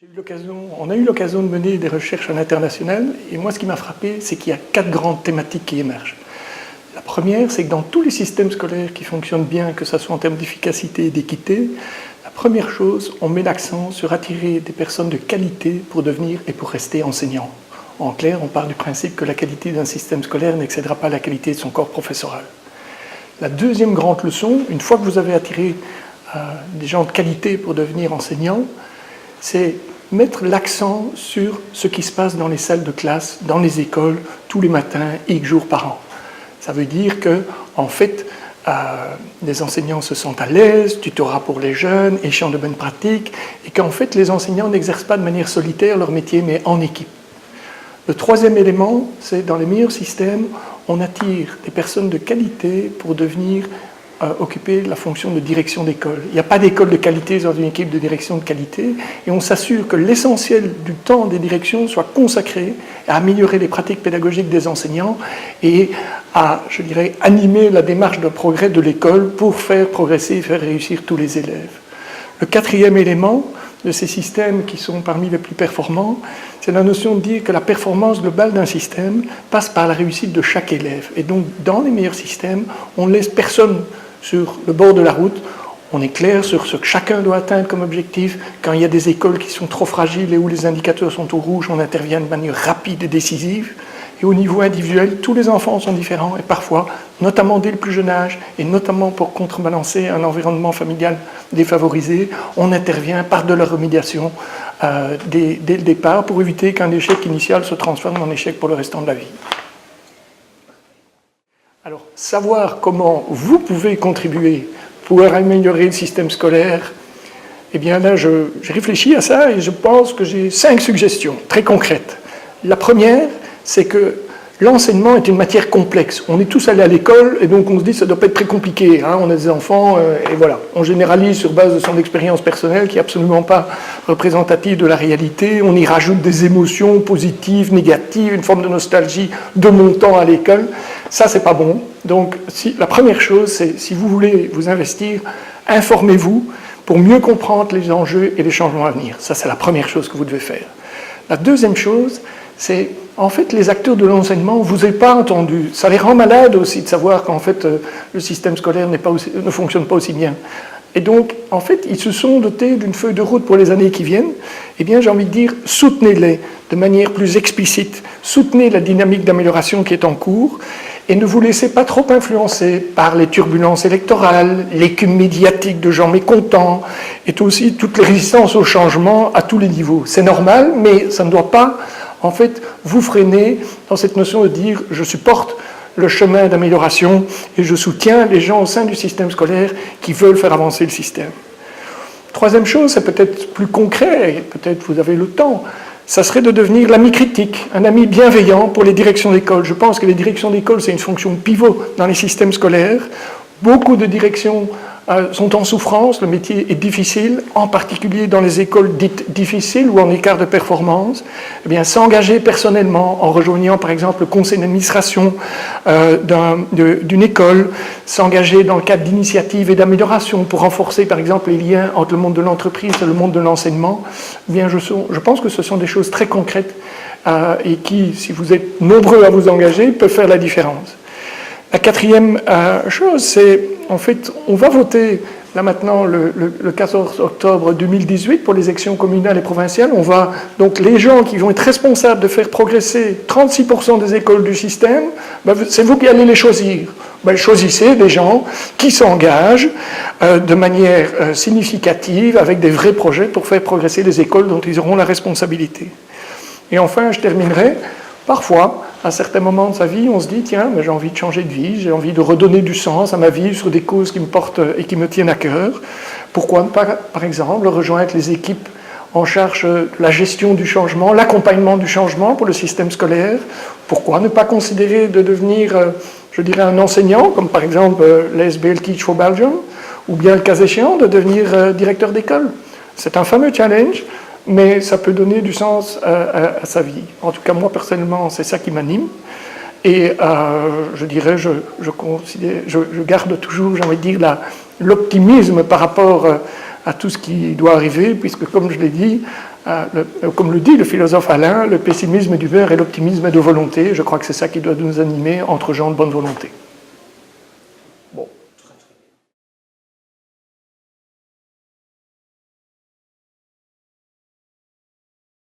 On a eu l'occasion de mener des recherches à l'international, et moi ce qui m'a frappé, c'est qu'il y a 4 grandes thématiques qui émergent. La première, c'est que dans tous les systèmes scolaires qui fonctionnent bien, que ce soit en termes d'efficacité et d'équité, la première chose, on met l'accent sur attirer des personnes de qualité pour devenir et pour rester enseignants. En clair, on part du principe que la qualité d'un système scolaire n'excédera pas la qualité de son corps professoral. La deuxième grande leçon, une fois que vous avez attiré des gens de qualité pour devenir enseignants, c'est mettre l'accent sur ce qui se passe dans les salles de classe, dans les écoles, tous les matins, X jours par an. Ça veut dire que, en fait, les enseignants se sentent à l'aise, tutorat pour les jeunes, échange de bonnes pratiques, et qu'en fait, les enseignants n'exercent pas de manière solitaire leur métier, mais en équipe. Le troisième élément, c'est dans les meilleurs systèmes, on attire des personnes de qualité pour devenir occuper la fonction de direction d'école. Il n'y a pas d'école de qualité dans une équipe de direction de qualité, et on s'assure que l'essentiel du temps des directions soit consacré à améliorer les pratiques pédagogiques des enseignants et à, je dirais, animer la démarche de progrès de l'école pour faire progresser et faire réussir tous les élèves. Le quatrième élément de ces systèmes qui sont parmi les plus performants, c'est la notion de dire que la performance globale d'un système passe par la réussite de chaque élève. Et donc, dans les meilleurs systèmes, on ne laisse personne sur le bord de la route, on est clair sur ce que chacun doit atteindre comme objectif. Quand il y a des écoles qui sont trop fragiles et où les indicateurs sont au rouge, on intervient de manière rapide et décisive. Et au niveau individuel, tous les enfants sont différents et parfois, notamment dès le plus jeune âge, et notamment pour contrebalancer un environnement familial défavorisé, on intervient par de la remédiation dès le départ pour éviter qu'un échec initial se transforme en échec pour le restant de la vie. Alors, savoir comment vous pouvez contribuer pour améliorer le système scolaire, eh bien là, j'ai réfléchi à ça et je pense que j'ai 5 suggestions très concrètes. La première, c'est que l'enseignement est une matière complexe. On est tous allés à l'école et donc on se dit que ça ne doit pas être très compliqué. Hein, on a des enfants et voilà. On généralise sur base de son expérience personnelle qui n'est absolument pas représentative de la réalité. On y rajoute des émotions positives, négatives, une forme de nostalgie de mon temps à l'école. Ça, c'est pas bon. Donc, la première chose, c'est si vous voulez vous investir, informez-vous pour mieux comprendre les enjeux et les changements à venir. Ça, c'est la première chose que vous devez faire. La deuxième chose, c'est, en fait, les acteurs de l'enseignement ne vous ont pas entendu. Ça les rend malades aussi de savoir qu'en fait, le système scolaire ne fonctionne pas aussi bien. Et donc, en fait, ils se sont dotés d'une feuille de route pour les années qui viennent. Eh bien, j'ai envie de dire, soutenez-les de manière plus explicite. Soutenez la dynamique d'amélioration qui est en cours et ne vous laissez pas trop influencer par les turbulences électorales, l'écume médiatique de gens mécontents et aussi toutes les résistances au changement à tous les niveaux. C'est normal, mais ça ne doit pas, en fait, vous freiner dans cette notion de dire « je supporte le chemin d'amélioration et je soutiens les gens au sein du système scolaire qui veulent faire avancer le système ». Troisième chose, c'est peut-être plus concret, et peut-être vous avez le temps, ça serait de devenir l'ami critique, un ami bienveillant pour les directions d'école. Je pense que les directions d'école, c'est une fonction pivot dans les systèmes scolaires. Beaucoup de directions sont en souffrance, le métier est difficile, en particulier dans les écoles dites difficiles ou en écart de performance. Eh bien, s'engager personnellement en rejoignant par exemple le conseil d'administration d'une école, s'engager dans le cadre d'initiatives et d'amélioration pour renforcer par exemple les liens entre le monde de l'entreprise et le monde de l'enseignement, eh bien, je pense que ce sont des choses très concrètes et qui, si vous êtes nombreux à vous engager, peuvent faire la différence. La quatrième chose, c'est, en fait, on va voter, là maintenant, le 14 octobre 2018 pour les élections communales et provinciales. On va, donc les gens qui vont être responsables de faire progresser 36% des écoles du système, ben, c'est vous qui allez les choisir. Ben, choisissez des gens qui s'engagent de manière significative avec des vrais projets pour faire progresser les écoles dont ils auront la responsabilité. Et enfin, je terminerai, parfois, à certains moments de sa vie, on se dit, tiens, j'ai envie de changer de vie, j'ai envie de redonner du sens à ma vie sur des causes qui me portent et qui me tiennent à cœur. Pourquoi ne pas, par exemple, rejoindre les équipes en charge de la gestion du changement, l'accompagnement du changement pour le système scolaire? Pourquoi ne pas considérer de devenir, je dirais, un enseignant, comme par exemple l'ASBL Teach for Belgium, ou bien, le cas échéant, de devenir directeur d'école? C'est un fameux challenge, mais ça peut donner du sens à sa vie. En tout cas, moi, personnellement, c'est ça qui m'anime. Et je dirais, je garde toujours, j'ai envie de dire, l'optimisme par rapport à tout ce qui doit arriver, puisque, comme je l'ai dit, comme le dit le philosophe Alain, le pessimisme d'humeur et l'optimisme de volonté. Je crois que c'est ça qui doit nous animer entre gens de bonne volonté.